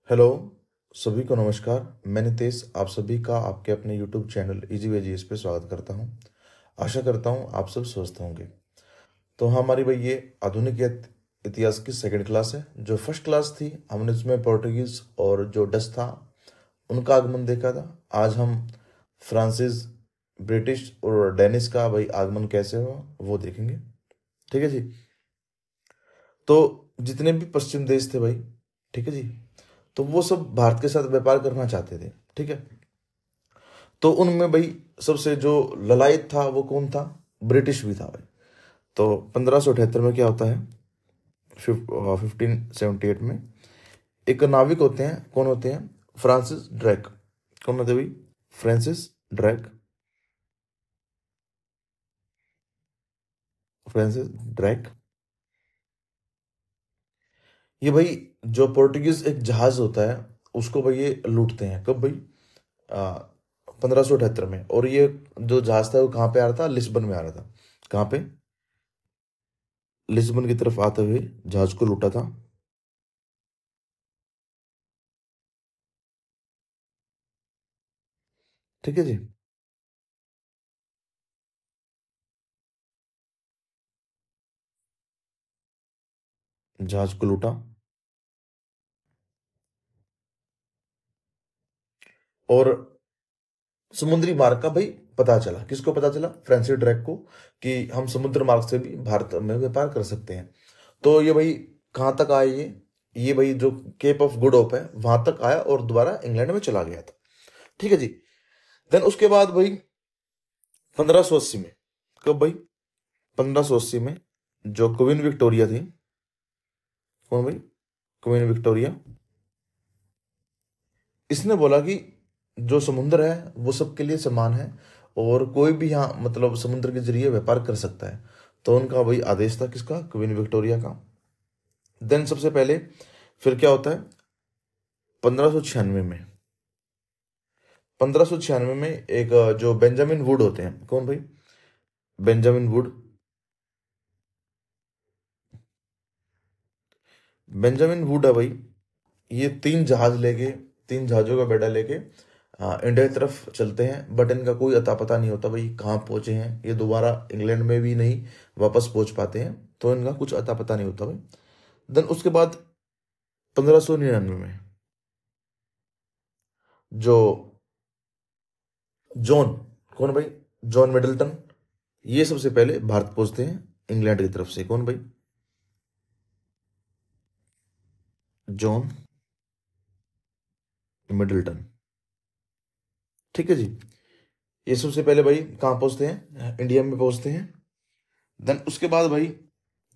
Hello. सभी को नमस्कार। मैं नितेश आप सभी का आपके अपने YouTube channel easy way GS पे स्वागत करता हूं। आशा करता हूं आप सब स्वस्थ होंगे। तो हमारी भाई ये आधुनिक इतिहास की सेकंड क्लास है। जो फर्स्ट क्लास थी हमने उसमें पोर्टुगीज और जो डच था उनका आगमन देखा था। आज हम फ्रांसीस, ब्रिटिश और डेनिश का भाई आगमन कैसे हुआ वो देखेंगे। ठीक है जी। तो जितने भी पश्चिम देश थे भाई, ठीक है जी, तो वो सब भारत के साथ व्यापार करना चाहते थे। ठीक है। तो उनमें भाई सबसे जो ललायत था वो कौन था? ब्रिटिश भी था भाई। तो 1578 में क्या होता है, 1578 में एक नाविक होते हैं। कौन होते हैं? फ्रांसिस ड्रैक। कौन होते भाई? फ्रांसिस ड्रैक। फ्रांसिस ड्रैक। ये भाई जो पोर्टुगीज एक जहाज होता है उसको भाई ये लूटते हैं। कब भाई? 1578 में। और ये जो जहाज था वो कहाँ पे आ रहा था? लिस्बन में आ रहा था। कहाँ पे? लिस्बन की तरफ आते हुए जहाज को लूटा था। ठीक है जी। जहाज को लूटा। और समुद्री मार्ग का भाई पता चला। किसको पता चला? फ्रांसिस ड्रैक को, कि हम समुद्र मार्ग से भी भारत में व्यापार कर सकते हैं। तो ये भाई कहाँ तक आया? ये भाई जो केप ऑफ गुड होप है वहां तक आया और दोबारा इंग्लैंड में चला गया था। ठीक है जी। देन उसके बाद भाई 1580 में। कब भाई? 1580 में जो क्वीन विक्टोरिया थी। कौन भाई? Queen Victoria. इसने बोला कि जो समुद्र है वो सबके लिए समान है और कोई भी यहाँ मतलब समुद्र के जरिए व्यापार कर सकता है। तो उनका वही आदेश था। किसका? क्वीन विक्टोरिया का। देन सबसे पहले फिर क्या होता है? 1596 में। 1596 में एक जो बेंजामिन वुड होते हैं। कौन भाई? Benjamin would. बेंजामिन वुड है भाई। ये तीन जहाज लेके, तीन जहाजों का बेड़ा लेके इंडिया की तरफ चलते हैं। बट इनका कोई अता पता नहीं होता भाई कहाँ पहुंचे हैं। ये दोबारा इंग्लैंड में भी नहीं वापस पहुंच पाते हैं। तो इनका कुछ अता पता नहीं होता भाई। देन उसके बाद 1599 में जो जॉन, कौन भाई? John Middleton. ये सबसे पहले भारत पहुंचते हैं इंग्लैंड की तरफ से। कौन भाई? John Middleton. ठीक है जी। ये सबसे पहले भाई कहाँ पहुंचते हैं? इंडिया में पहुंचते हैं। देन उसके बाद भाई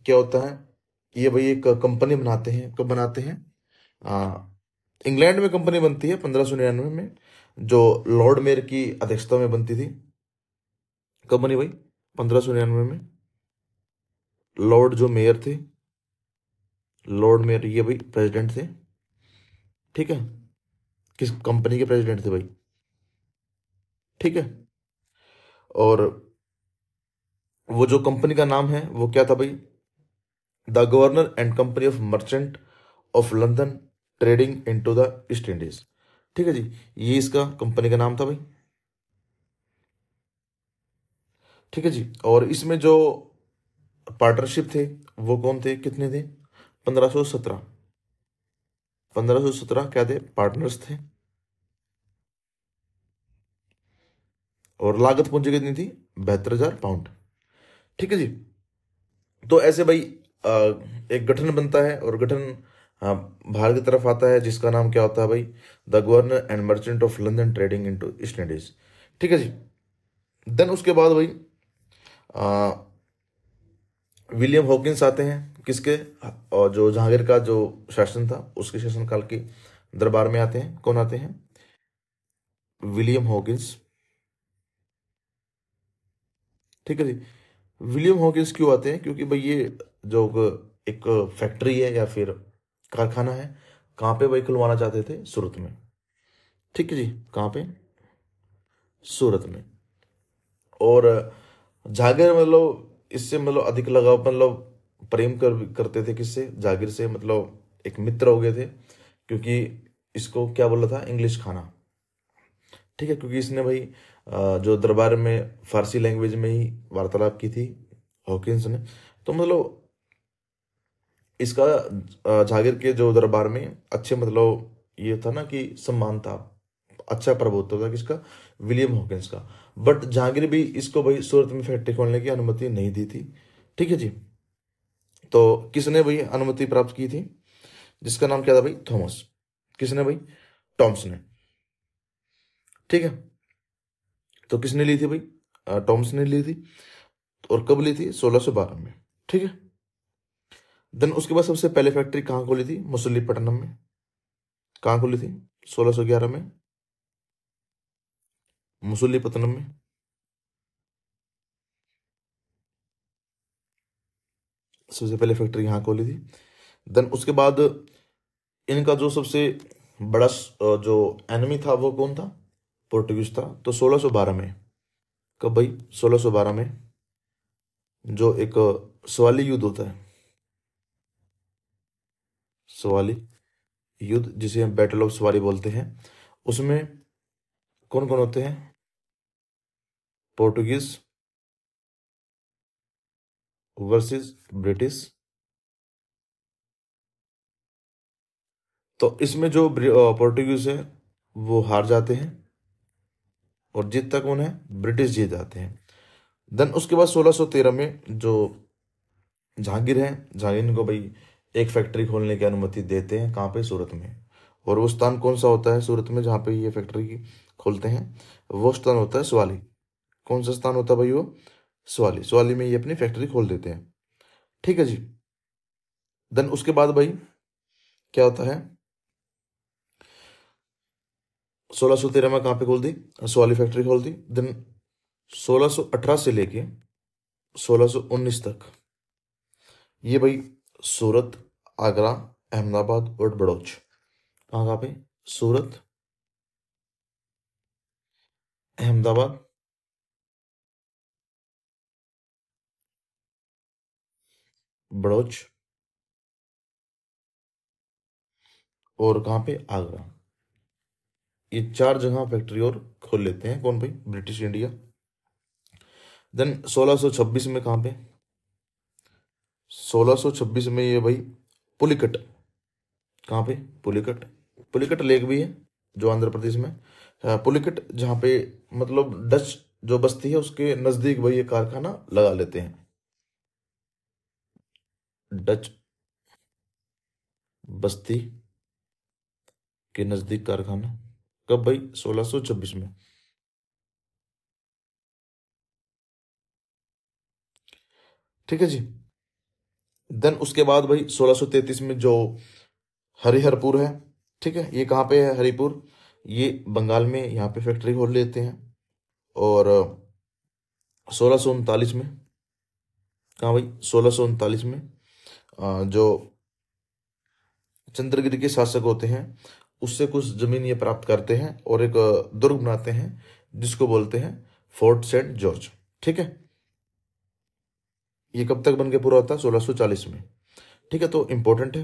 क्या होता है? ये भाई एक कंपनी बनाते हैं। कब बनाते हैं? आ, इंग्लैंड में कंपनी बनती है 1599 में, जो लॉर्ड मेयर की अध्यक्षता में बनती थी। कब बनी भाई? 1599 में। लॉर्ड जो मेयर थे, लॉर्ड मेयर ये भाई प्रेसिडेंट थे। ठीक है। किस कंपनी के प्रेसिडेंट थे भाई? ठीक है। और वो जो कंपनी का नाम है वो क्या था भाई? The governor and company of merchant of London trading into the East Indies. ठीक है जी। ये इसका कंपनी का नाम था भाई। ठीक है जी। और इसमें जो पार्टनरशिप थे वो कौन थे? कितने थे? 1517। 1517 क्या थे? पार्टनर्स थे। और लागत पूंजी कितनी थी? 72,000 पाउंड। ठीक है जी। तो ऐसे भाई अ, एक गठन बनता है और गठन भारत की तरफ आता है जिसका नाम क्या होता है भाई? The governor and merchant of London trading into east Indies. ठीक है जी। देन उसके बाद भाई अ, विलियम हॉकिंस आते हैं। किसके? और जो जहांगीर का जो शासन था उसके शासनकाल के दरबार में आते हैं। कौन आते हैं? William Hawkins. ठीक है जी। विलियम हॉकिंस क्यों आते हैं? क्योंकि भाई ये जो एक फैक्ट्री है या फिर कारखाना है, कहाँ पे भाई खुलवाना चाहते थे? सूरत में। ठीक है जी। कहाँ पे? सूरत में। और जागीर मतलब इससे मतलब अधिक लगाव मतलब प्रेम करते थे। किससे? जागीर से। मतलब एक मित्र हो गए थे क्योंकि इसको क्या बोला था, इंग्लिश खाना। ठीक है, क्योंकि इसने भाई जो दरबार में फारसी लैंग्वेज में ही वार्तालाप की थी हॉकिंस ने, तो मतलब इसका जागीर के जो दरबार में अच्छे मतलब ये था ना कि सम्मान था, अच्छा प्रभुत्व था किसका, विलियम हॉकिंस का। बट जहांगीर भी इसको भाई सूरत में फैक्ट्री खोलने की अनुमति नहीं दी थी। ठीक है जी। तो किसने भाई अनुमति प्राप्त की थी, जिसका नाम क्या था भाई, थॉमस। किसने भाई, टॉम्स ने। ठीक है, तो किसने ली थी भाई, टॉम्स ने ली थी। और कब ली थी, 1612 में। ठीक है। देन उसके बाद सबसे पहले फैक्ट्री कहाँ खोली थी, मसूलीपट्टनम में। कहाँ खोली थी, 1611 में मसूलीपट्टनम में। सबसे पहले फैक्ट्री यहाँ खोली थी। देन उसके बाद इनका जो सबसे बड़ा जो एनिमी था वो कौन था, पोर्टुगीज था। तो 1612 में, कब भाई, 1612 में जो एक सवाली युद्ध होता है, सवाली युद्ध जिसे हम बैटल ऑफ सवाली बोलते हैं, उसमें कौन कौन होते हैं, पोर्टुगीज वर्सेस ब्रिटिश। तो इसमें जो पोर्टुगीज है वो हार जाते हैं और जीतता कौन है, ब्रिटिश जीत जाते हैं। देन उसके बाद 1613 में जो जहांगीर है, जहांगीर को भाई एक फैक्ट्री खोलने की अनुमति देते हैं, कहाँ पे, सूरत में। और वो स्थान कौन सा होता है सूरत में जहाँ पे ये फैक्ट्री खोलते हैं, वो स्थान होता है सवाली। कौन सा स्थान होता है भाई, वो सवाली। सवाली में ये अपनी फैक्ट्री खोल देते हैं। ठीक है जी। देन उसके बाद भाई क्या होता है, 1613 में कहाँ पे खोल दी, सवाली फैक्ट्री खोल दी। देन 1618 से लेके 1619 तक ये भाई सूरत, आगरा, अहमदाबाद और बड़ौच, कहाँ कहाँ पे, सूरत, अहमदाबाद, बड़ौच और कहाँ पे, आगरा। ये चार जगह फैक्ट्री और खोल लेते हैं कौन भाई, ब्रिटिश इंडिया। देन 1626 में कहाँ पे, 1626 में ये भाई पुलिकट, कहाँ पे, पुलिकट। पुलिकट लेक भी है जो आंध्र प्रदेश में, पुलिकट जहाँ पे मतलब डच जो बस्ती है उसके नजदीक भाई ये कारखाना लगा लेते हैं, डच बस्ती के नजदीक कारखाना। कब भाई, 1626 में। ठीक है जी। देन उसके बाद भाई 1633 में जो हरिहरपुर है, ठीक है, ये कहाँ पे है हरिपुर, ये बंगाल में, यहाँ पे फैक्ट्री खोल लेते हैं। और 1639 में, कहाँ भाई, 1639 में जो चंद्रगिरी के शासक होते हैं उससे कुछ जमीन ये प्राप्त करते हैं और एक दुर्ग बनाते हैं जिसको बोलते हैं फोर्ट सेंट जॉर्ज। ठीक है, ये कब तक बन के पूरा होता है, 1640 में। ठीक है, तो इंपॉर्टेंट है।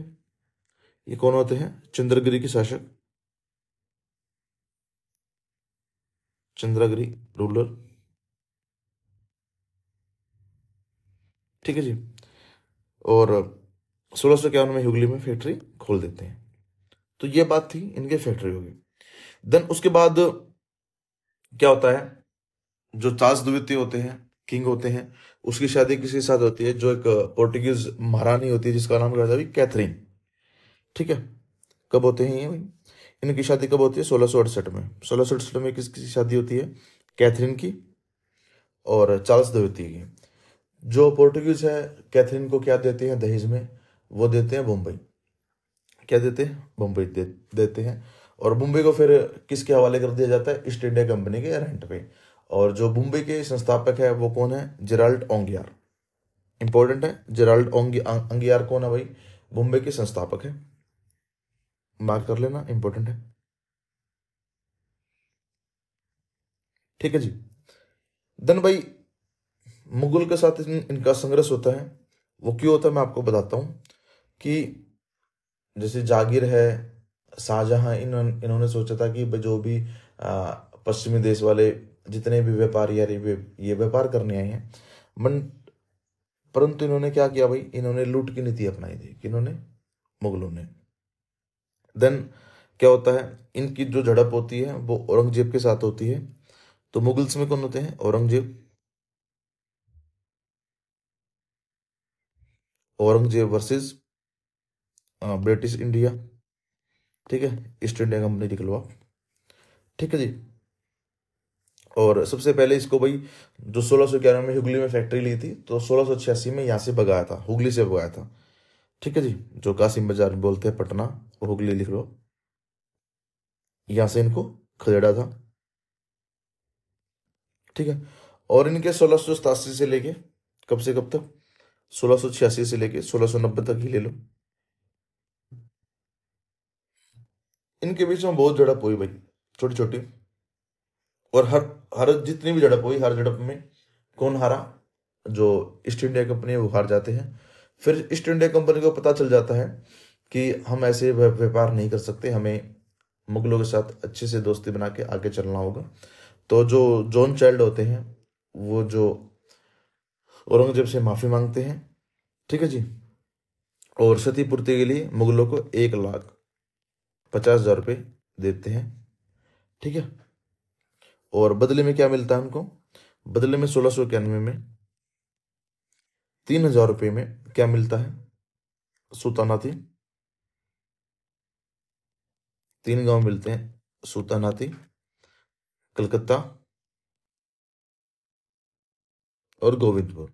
ये कौन होते हैं, चंद्रगिरी के शासक, चंद्रगिरी रूलर। ठीक है जी। और 1651 में हुगली में फैक्ट्री खोल देते हैं। तो ये बात थी इनके फैक्ट्री होगी। देन उसके बाद क्या होता है, जो चार्ल्स द्वितीय होते हैं, किंग होते हैं, उसकी शादी किसी के साथ होती है, जो एक पोर्टुगीज महारानी होती है जिसका नाम क्या था भाई, कैथरीन। ठीक है, कब होते हैं ये भाई, इनकी शादी कब होती है, 1668 में। 1668 में किसकी शादी होती है, कैथरीन की और चार्ल्स द्वितीय की। जो पोर्टुगीज है कैथरीन को क्या देते हैं दहेज में, वो देते हैं मुंबई। क्या देते हैं, मुंबई देते हैं। और मुंबई को फिर किसके हवाले कर दिया जाता है, ईस्ट इंडिया कंपनी के रेंट पे। और जो मुंबई के संस्थापक है वो कौन है, जेराल्ड ओंगियार। इंपॉर्टेंट है, जेराल्ड ओंगियार कौन है भाई, मुंबई के संस्थापक है, मार्क कर लेना, इंपॉर्टेंट है। ठीक है जी। देन भाई मुगल के साथ इनका संघर्ष होता है। वो क्यों होता है मैं आपको बताता हूँ कि जैसे जागीर है, शाहजहां इन्होंने सोचा था कि भाई जो भी पश्चिमी देश वाले जितने भी व्यापारी यार ये व्यापार करने आए हैं, मन परंतु इन्होंने क्या किया भाई, इन्होंने लूट की नीति अपनाई थी, कि इन्होंने, मुगलों ने। देन क्या होता है, इनकी जो झड़प होती है वो औरंगजेब के साथ होती है। तो मुगल्स में कौन होते हैं, Aurangzeb, Aurangzeb versus British India. ठीक है, ईस्ट इंडिया कंपनी लिख लो आप। ठीक है जी। और सबसे पहले इसको भाई जो 1611 में हुगली में फैक्ट्री ली थी, तो 1686 में यहाँ से भगाया था, हुगली से भगाया था। ठीक है जी, जो कासिम बाजार में बोलते हैं पटना, वो हुगली लिख लो। यहाँ से इनको खदेड़ा था। ठीक है। और इनके 1687 से लेके कब से कब तक, 1686 से लेके 1690 तक ही ले लो, इनके बीच में बहुत झड़प हुई भाई, छोटी छोटी। और हर हर जितनी भी झड़प हुई, हर झड़प में कौन हारा, जो ईस्ट इंडिया कंपनी है वो हार जाते हैं। फिर ईस्ट इंडिया कंपनी को पता चल जाता है कि हम ऐसे व्यापार नहीं कर सकते, हमें मुगलों के साथ अच्छे से दोस्ती बना के आगे चलना होगा। तो जो जॉन चाइल्ड होते हैं, वो जो औरंगजेब से माफी मांगते हैं। ठीक है जी। और क्षति पूर्ति के लिए मुगलों को 1,50,000 रुपये देते हैं। ठीक है। और बदले में क्या मिलता है उनको, बदले में 1691 में 3,000 रुपये में क्या मिलता है, सुल्तानाती, 3 गांव मिलते हैं, सुल्तानाती, कलकत्ता और गोविंदपुर।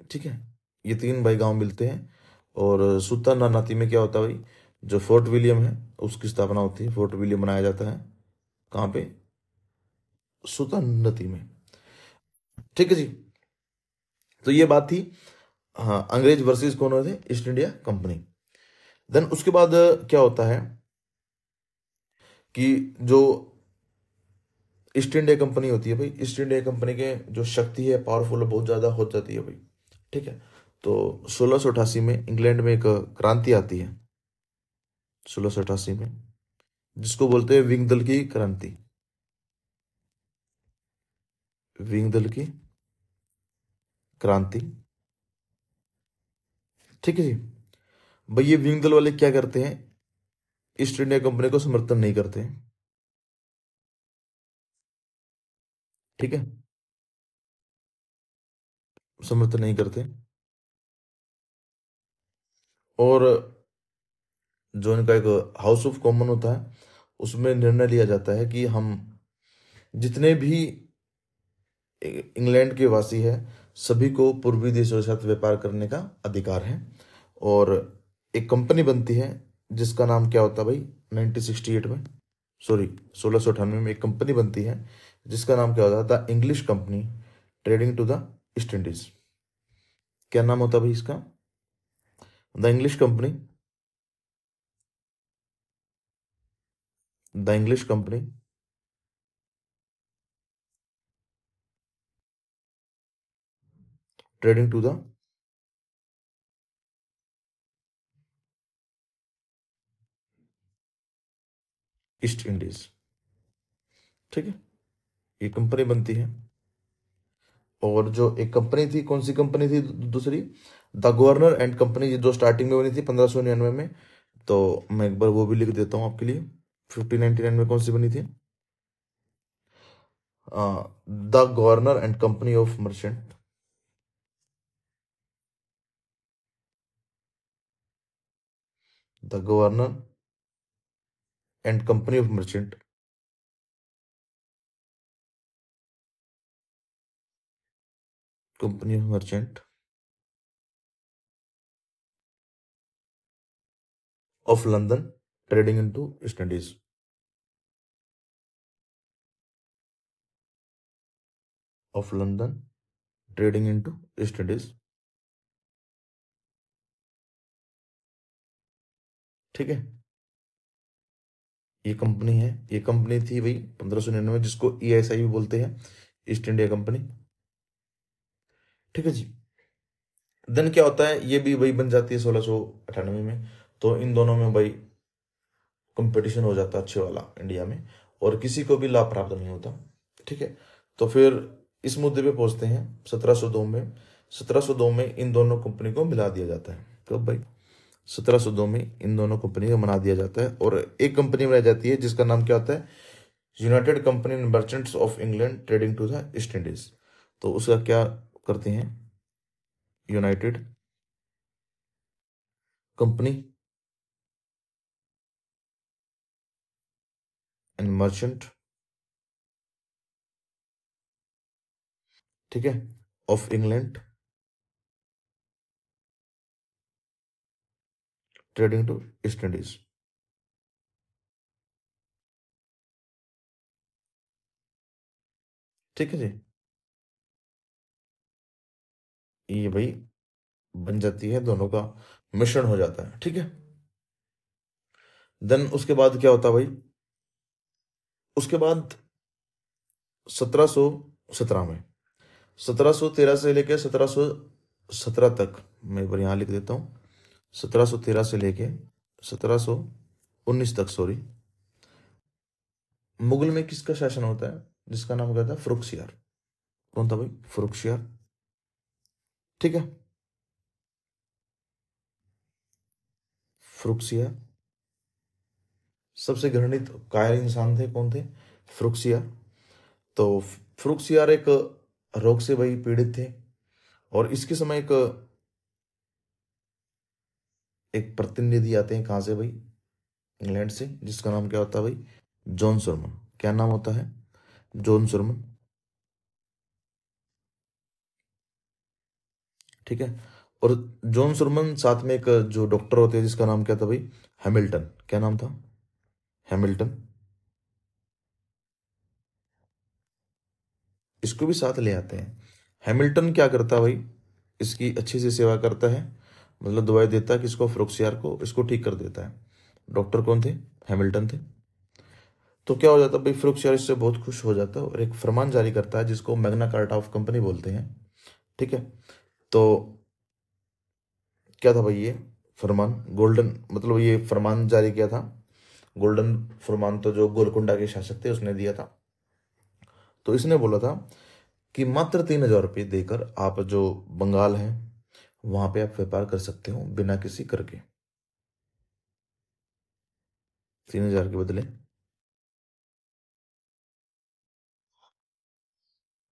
ठीक है, ये 3 भाई गांव मिलते हैं। और सुल्तानाती में क्या होता है भाई, जो फोर्ट विलियम है उसकी स्थापना होती है, फोर्ट विलियम बनाया जाता है, कहाँ पे, सुल्तानाती में। ठीक है जी। तो ये बात थी, हाँ, अंग्रेज वर्सेस कौन होते, ईस्ट इंडिया कंपनी। देन उसके बाद क्या होता है कि जो ईस्ट इंडिया कंपनी होती है भाई, ईस्ट इंडिया कंपनी के जो शक्ति है, पावरफुल बहुत ज्यादा हो जाती है भाई। ठीक है। तो 1688 में इंग्लैंड में एक क्रांति आती है, 1688 में, जिसको बोलते हैं विंग दल की क्रांति, विंग दल की क्रांति। ठीक है जी। भाई ये विंग दल वाले क्या करते हैं, ईस्ट इंडिया कंपनी को समर्थन नहीं करते हैं। ठीक है, समर्थन नहीं करते। और जो इनका एक हाउस ऑफ कॉमन होता है, उसमें निर्णय लिया जाता है कि हम जितने भी इंग्लैंड के वासी हैं, सभी को पूर्वी देशों के साथ व्यापार करने का अधिकार है। और एक कंपनी बनती है जिसका नाम क्या होता है भाई, 1968 में, सॉरी 1698 में एक कंपनी बनती है जिसका नाम क्या होता था, English company trading to the East Indies. क्या नाम होता भाई इसका, the English company, the English company trading to the East Indies. ठीक है, ये कंपनी बनती है। और जो एक कंपनी थी, कौन सी कंपनी थी दूसरी, द गवर्नर एंड कंपनी, जो स्टार्टिंग में बनी थी 1599 में। तो मैं एक बार वो भी लिख देता हूँ आपके लिए, 1599 में कौन सी बनी थी, the governor and company of merchant, the governor and company of merchant, company of merchant of London trading into east Indies, of London trading into east Indies. ठीक है, ये कंपनी है, ये कंपनी थी भाई 1599, जिसको ईएसआई भी बोलते हैं, ईस्ट इंडिया कंपनी। ठीक है जी। देन क्या होता है, ये भी वही बन जाती है 1698 में। तो इन दोनों में भाई कंपटीशन हो जाता है अच्छे वाला इंडिया में, और किसी को भी लाभ प्राप्त नहीं होता। ठीक है, तो फिर इस मुद्दे पे पहुंचते हैं 1702 में। 1702 में इन दोनों कंपनी को मिला दिया जाता है। कब भाई? 1702 में इन दोनों कंपनी को मना दिया जाता है, और एक कंपनी में रह जाती है जिसका नाम क्या होता है, united company merchants of England trading to the East Indies. तो उसका क्या करते हैं, यूनाइटेड कंपनी एंड मर्चेंट, ठीक है, of England trading to East Indies. ठीक है जी, ये भाई बन जाती है, दोनों का मिश्रण हो जाता है। ठीक है, देन उसके बाद क्या होता है भाई, उसके बाद 1717 में, 1713 से लेकर 1717 तक, मैं एक बार यहाँ लिख देता हूँ, 1713 से लेके 1719 तक, सॉरी, मुगल में किसका शासन होता है, जिसका नाम क्या था, फरुखसियार। कौन था भाई? फरुखसियार। ठीक है, फरुखसियार सबसे घृणित कायर इंसान थे, कौन थे? फरुखसियार। तो फरुखसियार एक रोग से भाई पीड़ित थे, और इसके समय एक एक प्रतिनिधि आते हैं, कहाँ से भाई? इंग्लैंड से, जिसका नाम क्या होता है भाई? John Surman. क्या नाम होता है? John Surman. ठीक है, और जॉन सुरमन साथ में एक जो डॉक्टर होते हैं जिसका नाम क्या था भाई? हैमिल्टन। क्या नाम था? हैमिल्टन। इसको भी साथ ले आते हैं। हैमिल्टन क्या करता है भाई? इसकी अच्छी से सेवा करता है, मतलब दवाई देता है किसको? फ्रुक्सियार को, इसको ठीक कर देता है। डॉक्टर कौन थे? हैमिल्टन थे। तो क्या हो जाता है भाई, फ्रुक्सियार इससे बहुत खुश हो जाता है, और एक फरमान जारी करता है जिसको मैग्ना कार्टा ऑफ कंपनी बोलते हैं। ठीक है, तो क्या था भाई ये फरमान? गोल्डन, मतलब ये फरमान जारी किया था, गोल्डन फरमान, तो जो गोलकुंडा के शासक थे उसने दिया था। तो इसने बोला था कि मात्र 3,000 रुपये देकर आप जो बंगाल है वहां पे आप व्यापार कर सकते हो बिना किसी कर के। 3,000 के बदले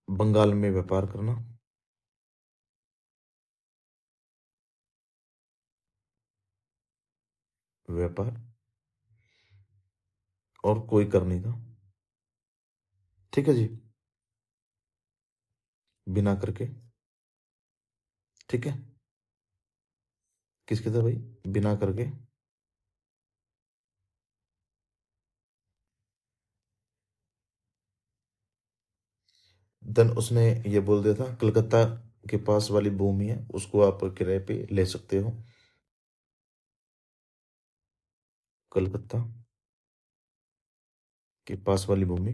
बंगाल में व्यापार करना, व्यापार, और कोई कर नहीं था। ठीक है जी, बिना करके। ठीक है, किसके था भाई? बिना करके। देन उसने ये बोल दिया था, कलकत्ता के पास वाली भूमि है उसको आप किराए पे ले सकते हो। कलकत्ता के पास वाली भूमि,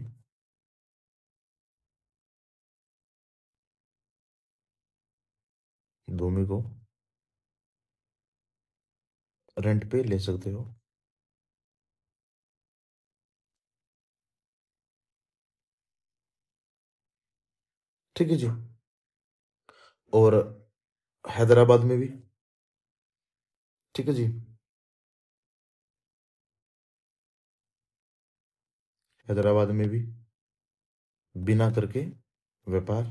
भूमि को रेंट पे ले सकते हो। ठीक है जी, और हैदराबाद में भी। ठीक है जी, हैदराबाद में भी बिना करके व्यापार।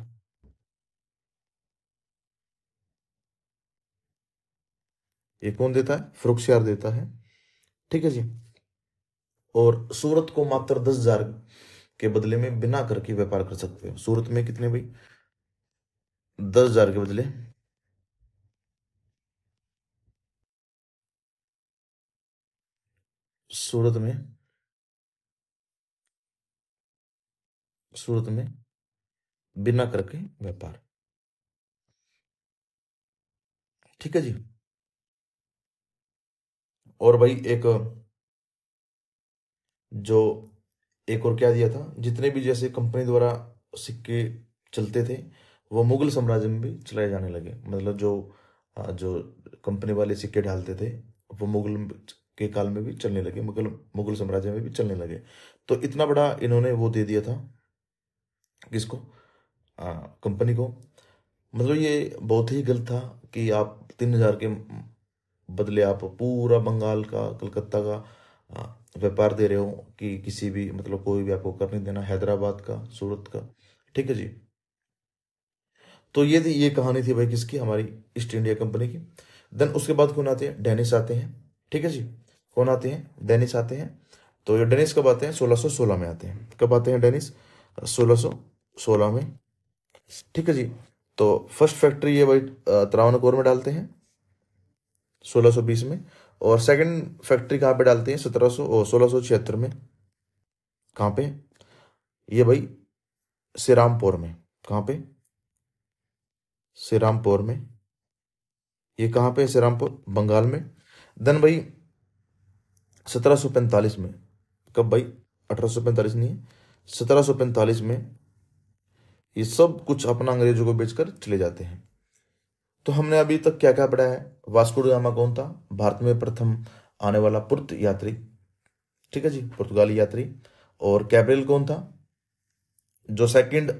ये कौन देता है? फ्रुक्सियार देता है। ठीक है जी, और सूरत को मात्र 10,000 के बदले में बिना करके व्यापार कर सकते हो। सूरत में कितने भाई? 10,000 के बदले, सूरत में, सूरत में बिना करके व्यापार। ठीक है जी, और भाई एक जो एक और क्या दिया था, जितने भी जैसे कंपनी द्वारा सिक्के चलते थे वो मुगल साम्राज्य में भी चलाए जाने लगे। मतलब जो जो कंपनी वाले सिक्के ढालते थे, वो मुगल के काल में भी चलने लगे, मुगल मुगल साम्राज्य में भी चलने लगे। तो इतना बड़ा इन्होंने वो दे दिया था किसको, कंपनी को। मतलब ये बहुत ही गलत था कि आप 3,000 के बदले आप पूरा बंगाल का, कलकत्ता का व्यापार दे रहे हो, कि किसी भी मतलब कोई भी आपको कर नहीं देना, हैदराबाद का, सूरत का। ठीक है जी। तो ये थी, ये कहानी थी भाई किसकी, हमारी ईस्ट इंडिया कंपनी की। देन उसके बाद कौन आते हैं, डेनिस आते हैं। ठीक है जी। कौन आते हैं, डेनिस आते हैं। तो ये डेनिस कब आते हैं, 1616 में आते हैं। कब आते हैं डेनिस, 1616 में। ठीक है जी। तो फर्स्ट फैक्ट्री ये भाई त्रावणकोर में डालते हैं 1620 में। और सेकंड फैक्ट्री कहाँ पे डालते हैं, 1676 में। कहाँ पे, ये भाई श्रीरामपुर में। कहाँ पे, श्रीरामपुर में। ये कहाँ पे है, श्रीरामपुर, बंगाल में। देन भाई 1745 में, कब भाई, 1845 नहीं है, 1745 में ये सब कुछ अपना अंग्रेजों को बेचकर चले जाते हैं। तो हमने अभी तक क्या क्या पढ़ा है, वास्को ड गामा कौन था, भारत में प्रथम आने वाला पुर्त यात्री। ठीक है जी, पुर्तगाली यात्री। और कैब्रियल कौन था, जो सेकंड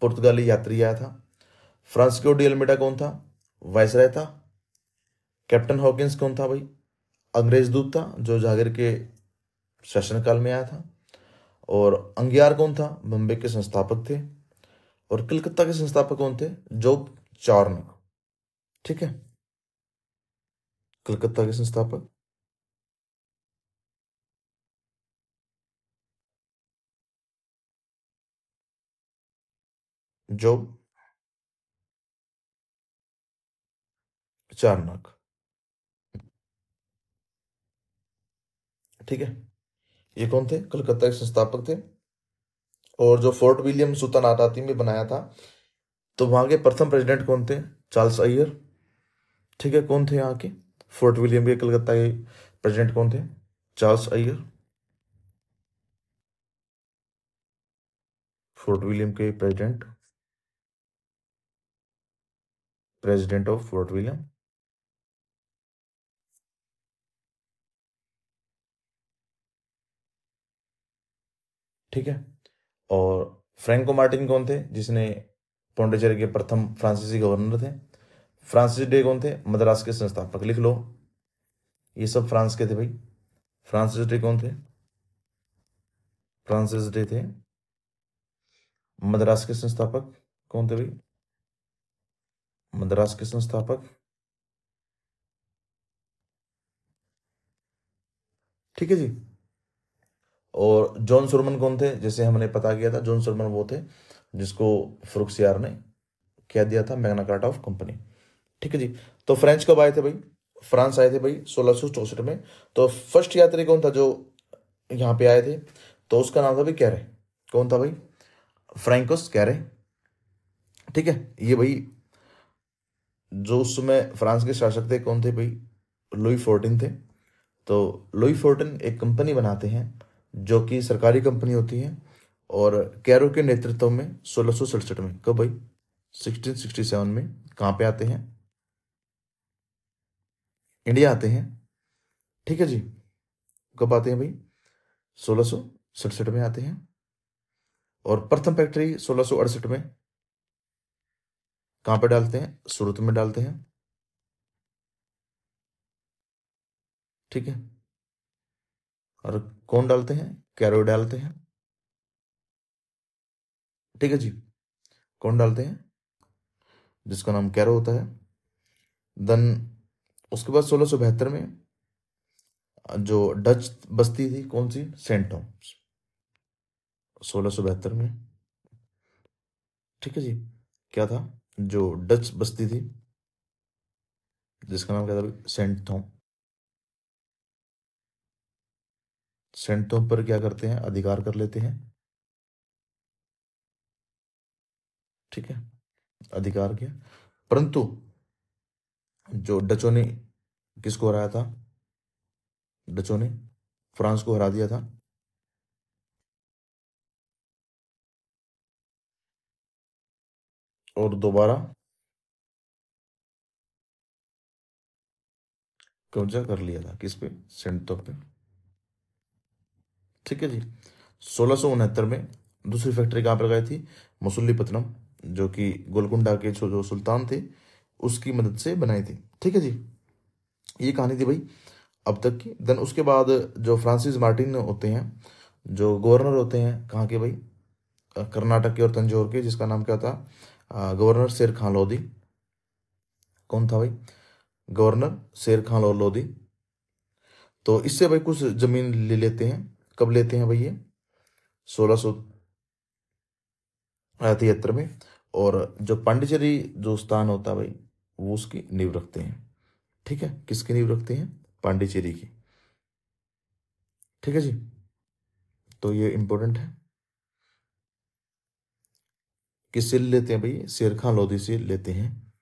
पुर्तगाली यात्री आया था। फ्रांसिस्को डी अल्मेडा कौन था, वायसराय था। कैप्टन हॉकिंस कौन था भाई, अंग्रेज दूत था, जो जहांगीर के शासनकाल में आया था। और अंगियार कौन था, बम्बे के संस्थापक थे। और कलकत्ता के संस्थापक कौन थे, जोब चार्नक। ठीक है, कलकत्ता के संस्थापक जोब चार्नक। ठीक है, ये कौन थे, कलकत्ता के संस्थापक थे। और जो फोर्ट विलियम सुल्तानाती में बनाया था, तो वहां के प्रथम प्रेसिडेंट कौन थे, चार्ल्स अय्यर। ठीक है, कौन थे यहाँ के फोर्ट विलियम के कलकत्ता के प्रेसिडेंट कौन थे, चार्ल्स अय्यर। फोर्ट विलियम के president, president of fort William. ठीक है। और फ्रैंको मार्टिन कौन थे, जिसने पौंडीचेरी के प्रथम फ्रांसीसी गवर्नर थे। फ्रांसिस डे कौन थे, मद्रास के संस्थापक, लिख लो, ये सब फ्रांस के थे भाई। फ्रांसिस डे कौन थे, फ्रांसिस डे थे मद्रास के संस्थापक। कौन थे भाई, मद्रास के संस्थापक। ठीक है जी। और जॉन सुरमन कौन थे, जैसे हमने पता किया था, जॉन सुरमन वो थे जिसको फरुखसियार ने क्या दिया था, मैग्ना कार्टा ऑफ कंपनी। ठीक है जी। तो फ्रेंच कब आए थे भाई, फ्रांस आए थे भाई 1664 में। तो फर्स्ट यात्री कौन था जो यहाँ पे आए थे, तो उसका नाम था भाई कैरे। कौन था भाई, फ्रैंकोस कैरे। ठीक है, ये भाई जो उस समय फ्रांस के शासक थे कौन थे भाई, लुई फोर्टीन थे। तो लुई फोर्टीन एक कंपनी बनाते हैं जो कि सरकारी कंपनी होती है। और कैरो के नेतृत्व में 1667 में, कब भाई, 1667 में कहाँ पे आते हैं, इंडिया आते हैं। ठीक है जी। कब आते हैं भाई, 1667 में आते हैं। और प्रथम फैक्ट्री 1668 में कहाँ पे डालते हैं, सूरत में डालते हैं। ठीक है। और कौन डालते हैं, कैरो डालते हैं। ठीक है जी, कौन डालते हैं, जिसका नाम कैरो होता है। देन उसके बाद 1672 में जो डच बस्ती थी कौन सी, सेंट थॉमस, 1672 में। ठीक है जी। क्या था, जो डच बस्ती थी जिसका नाम क्या था भाई? सेंट थॉम। सेंट थॉम पर क्या करते हैं, अधिकार कर लेते हैं। ठीक है, अधिकार किया। परंतु जो डचों ने किसको हराया था, डचों ने फ्रांस को हरा दिया था। और दोबारा कब्जा कर लिया था, किस पे? सेंटो पे। ठीक है जी। 1669 में दूसरी फैक्ट्री कहाँ पर लगाई थी? मसुल्लीपट्टनम, जो कि गोलकुंडा के जो सुल्तान थे उसकी मदद से बनाई थी। ठीक है जी, ये कहानी थी भाई अब तक की। देन उसके बाद जो फ्रांसिस मार्टिन होते हैं, जो गवर्नर होते हैं कहाँ के भाई? कर्नाटक के और तंजौर के, जिसका नाम क्या था? गवर्नर शेर खान लोधी। कौन था भाई? गवर्नर शेर खान लोधी। तो इससे भाई कुछ जमीन ले लेते हैं। कब लेते हैं भाई? ये 1673 में। और जो पांडिचेरी जो स्थान होता है भाई, वो उसकी नींव रखते हैं। ठीक है, किसकी नींव रखते हैं? पांडिचेरी की। ठीक है जी, तो ये इंपॉर्टेंट है। किससे लेते हैं भाई? शेर खान लोधी से लेते हैं।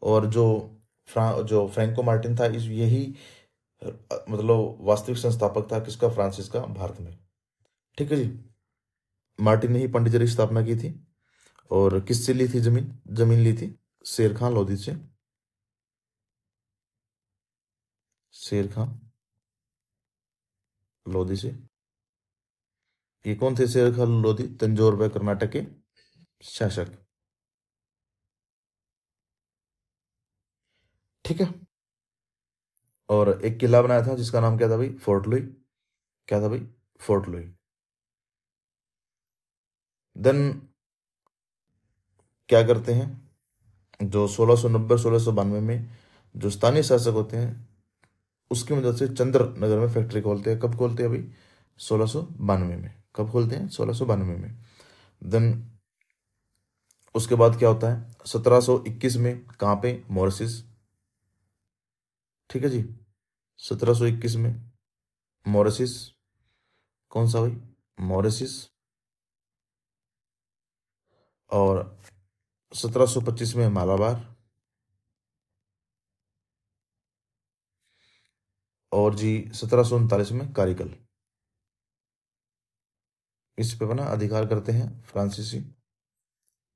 और जो फ्रैंको मार्टिन था, इस यही मतलब वास्तविक संस्थापक था किसका? फ्रांसिस का, भारत में। ठीक है जी, मार्टिन ने ही पांडिचेरी की स्थापना की थी। और किससे ली थी जमीन? जमीन ली थी शेर खान लोधी से। शेर खान लोधी से। ये कौन थे शेर खान लोधी? तंजौर व कर्नाटक के शासक। ठीक है। और एक किला बनाया था जिसका नाम क्या था भाई? Fort Louis. क्या था भाई? Fort Louis. देन क्या करते हैं? जो 1690 1692 में जो स्थानीय शासक होते हैं उसकी मदद से चंद्र नगर में फैक्ट्री खोलते हैं। कब खोलते हैं भाई? 1692 में। कब खोलते हैं? 1692 में। देन उसके बाद क्या होता है? 1721 में कहाँ पे? मॉरिशस। ठीक है जी, 1721 में मॉरिशस। कौन सा भाई? मॉरिशस। और 1725 में मालाबार। और जी 1739 में कारिकल। इस पे बना अधिकार करते हैं फ्रांसीसी।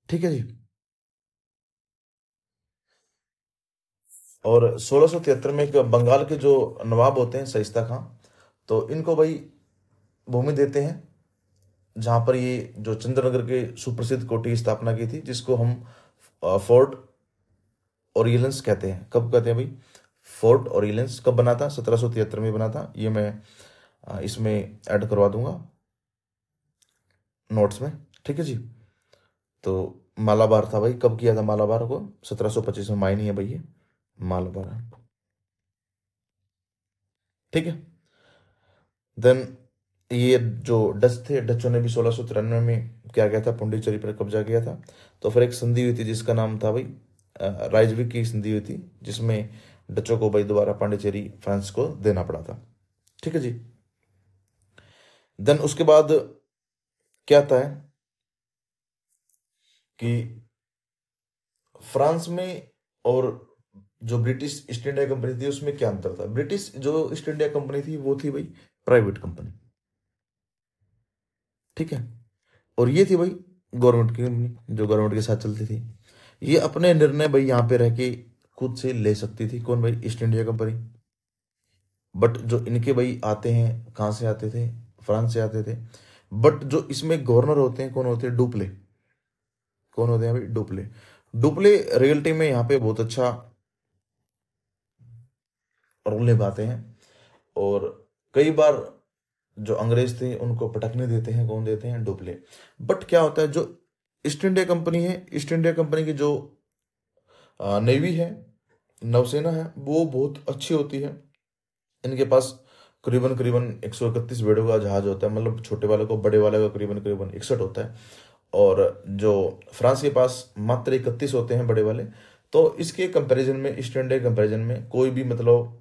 ठीक है जी। और 1673 में एक बंगाल के जो नवाब होते हैं शाइस्ता खां, तो इनको भाई भूमि देते हैं जहां पर ये जो चंद्रनगर के सुप्रसिद्ध कोठी की स्थापना की थी, जिसको हम फोर्ट ओरियलेंस कहते हैं। कब कहते हैं भाई? फोर्ट ओरियलेंस। कब बना था? 1773 में बना था। ये मैं इसमें ऐड करवा दूंगा नोट्स में। ठीक है जी। तो मालाबार था भाई। कब किया था मालाबार को? 1725 में। मायनी है भाई ये मालाबार। ठीक है। देन ये जो डच थे, डचों ने भी 1693 में क्या किया था? पुंडीचेरी पर कब्जा किया था। तो फिर एक संधि हुई थी जिसका नाम था भाई राइजविक की संधि हुई थी, जिसमें डचों को भाई दोबारा पांडिचेरी फ्रांस को देना पड़ा था। ठीक है जी। देन उसके बाद क्या आता है कि फ्रांस में और जो ब्रिटिश ईस्ट इंडिया कंपनी थी उसमें क्या अंतर था? ब्रिटिश जो ईस्ट इंडिया कंपनी थी वो थी भाई प्राइवेट कंपनी। ठीक है। और ये थी भाई गवर्नमेंट की कंपनी, जो गवर्नमेंट के साथ चलती थी। ये अपने निर्णय भाई यहाँ पे रह के खुद से ले सकती थी। कौन भाई? East India company. बट जो इनके भाई आते हैं, कहाँ से आते थे? फ्रांस से आते थे। बट जो इसमें गवर्नर होते हैं, कौन होते हैं? डुप्ले। कौन होते हैं भाई? डुप्ले। डुप्ले रियलिटी में यहाँ पे बहुत अच्छा रोल निभाते हैं। और कई बार जो अंग्रेज थे उनको पटकने देते हैं। कौन देते हैं? डुप्ले। बट क्या होता है, जो ईस्ट इंडिया कंपनी है, ईस्ट इंडिया कंपनी की जो नेवी है, नौसेना है, वो बहुत अच्छी होती है। इनके पास करीबन करीबन 131 बेड़ों का जहाज होता है, मतलब छोटे वाले को, बड़े वाले का करीबन करीबन 61 होता है। और जो फ्रांस के पास मात्र 31 होते हैं बड़े वाले। तो इसके कंपैरिजन में, ईस्ट इंडिया कंपैरिजन में कोई भी मतलब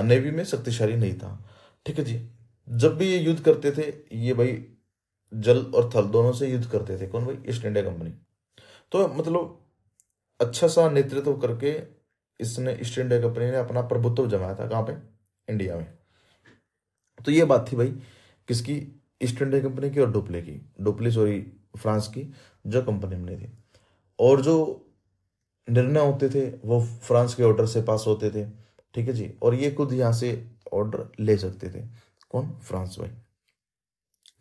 नेवी में शक्तिशाली नहीं था। ठीक है जी। जब भी ये युद्ध करते थे, ये भाई जल और थल दोनों से युद्ध करते थे। कौन भाई? East India company. तो मतलब अच्छा सा नेतृत्व करके इसने, ईस्ट इंडिया कंपनी ने अपना प्रभुत्व जमाया था। कहाँ पे? इंडिया में। तो ये बात थी भाई किसकी? ईस्ट इंडिया कंपनी की और डुप्ले की। डुप्ले सॉरी, फ्रांस की जो कंपनी बनी थी। और जो निर्णय होते थे वो फ्रांस के ऑर्डर से पास होते थे, ठीक है जी। और ये खुद यहाँ से ऑर्डर ले सकते थे, कौन, फ्रांस भाई,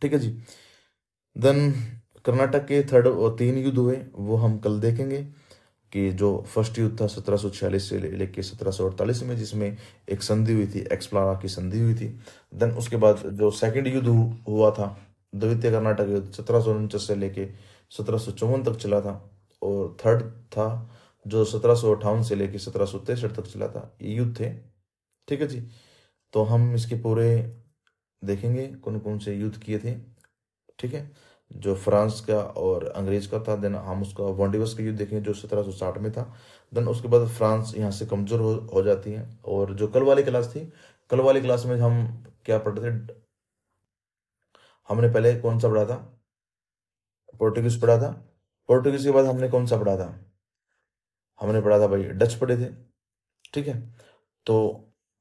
ठीक है जी। देन कर्नाटक के थर्ड और 3 युद्ध हुए, वो हम कल देखेंगे। कि जो फर्स्ट युद्ध था 1746 से लेके 1748 में, जिसमें एक संधि हुई थी, एक्सप्लाना की संधि हुई थी। देन उसके बाद जो सेकंड युद्ध हुआ था, द्वितीय कर्नाटक युद्ध, 1749 से लेके 1754 तक चला था। और थर्ड था जो 1758 से लेके 1763 तक चला था, ये युद्ध थे, ठीक है जी। तो हम इसके पूरे देखेंगे कौन कौन से युद्ध किए थे, ठीक है। जो फ्रांस का और अंग्रेज का था, देन हम उसका वॉन्डिवस का युद्ध देखेंगे जो 1760 में था। देन उसके बाद फ्रांस यहाँ से कमजोर हो जाती है। और जो कल वाली क्लास थी, कल वाली क्लास में हम क्या पढ़ते थे, हमने पहले कौन सा पढ़ा था, पोर्टुगीज पढ़ा था। पोर्टुगीज के बाद हमने कौन सा पढ़ा था, हमने पढ़ा था भाई डच पढ़े थे, ठीक है। तो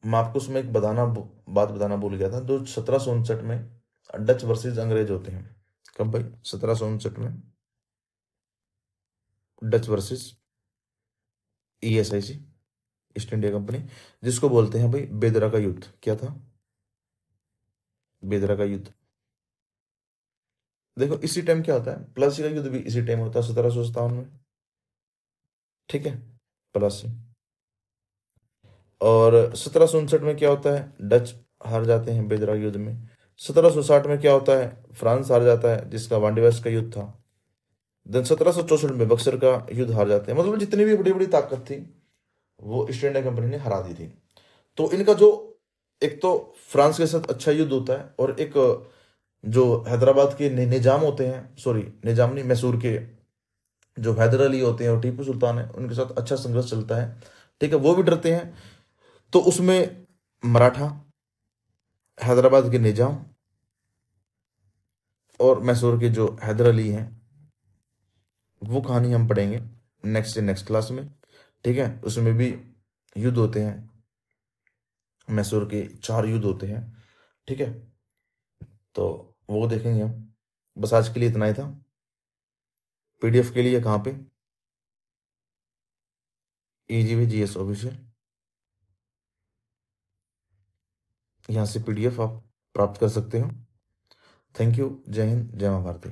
मैं आपको उसमें एक बात बताना भूल गया था, जो 1759 में डच वर्सेस अंग्रेज होते हैं। कब भाई, 1759 में Dutch versus ESIC, east India company, जिसको बोलते हैं भाई बेदरा का युद्ध। क्या था, बेदरा का युद्ध। देखो इसी टाइम क्या होता है, प्लासी का युद्ध भी इसी टाइम होता है, 1757 में, ठीक है, प्लासी। और 1759 में क्या होता है, डच हार जाते हैं बेदरा युद्ध में। 1760 में क्या होता है, फ्रांस हार जाता है, जिसका वांडीवर्स का युद्ध था। देन 1764 में बक्सर का युद्ध हार जाते हैं। मतलब जितनी भी बड़ी बड़ी ताकत थी वो ईस्ट इंडिया कंपनी ने हरा दी थी। तो इनका जो, एक तो फ्रांस के साथ अच्छा युद्ध होता है, और एक जो हैदराबाद के निजाम होते हैं, सॉरी निजाम नहीं, मैसूर के जो हैदर अली होते हैं और टीपू सुल्तान है, उनके साथ अच्छा संघर्ष चलता है, ठीक है, वो भी डरते हैं। तो उसमें मराठा, हैदराबाद के निजाम और मैसूर के जो हैदर अली हैं, वो कहानी हम पढ़ेंगे नेक्स्ट से नेक्स्ट क्लास में, ठीक है। उसमें भी युद्ध होते हैं, मैसूर के 4 युद्ध होते हैं, ठीक है। तो वो देखेंगे हम। बस आज के लिए इतना ही था। PDF के लिए कहाँ पे, EGV GS ऑफिशियल, यहाँ से PDF आप प्राप्त कर सकते हो। थैंक यू, जय हिंद, जय मां भारती।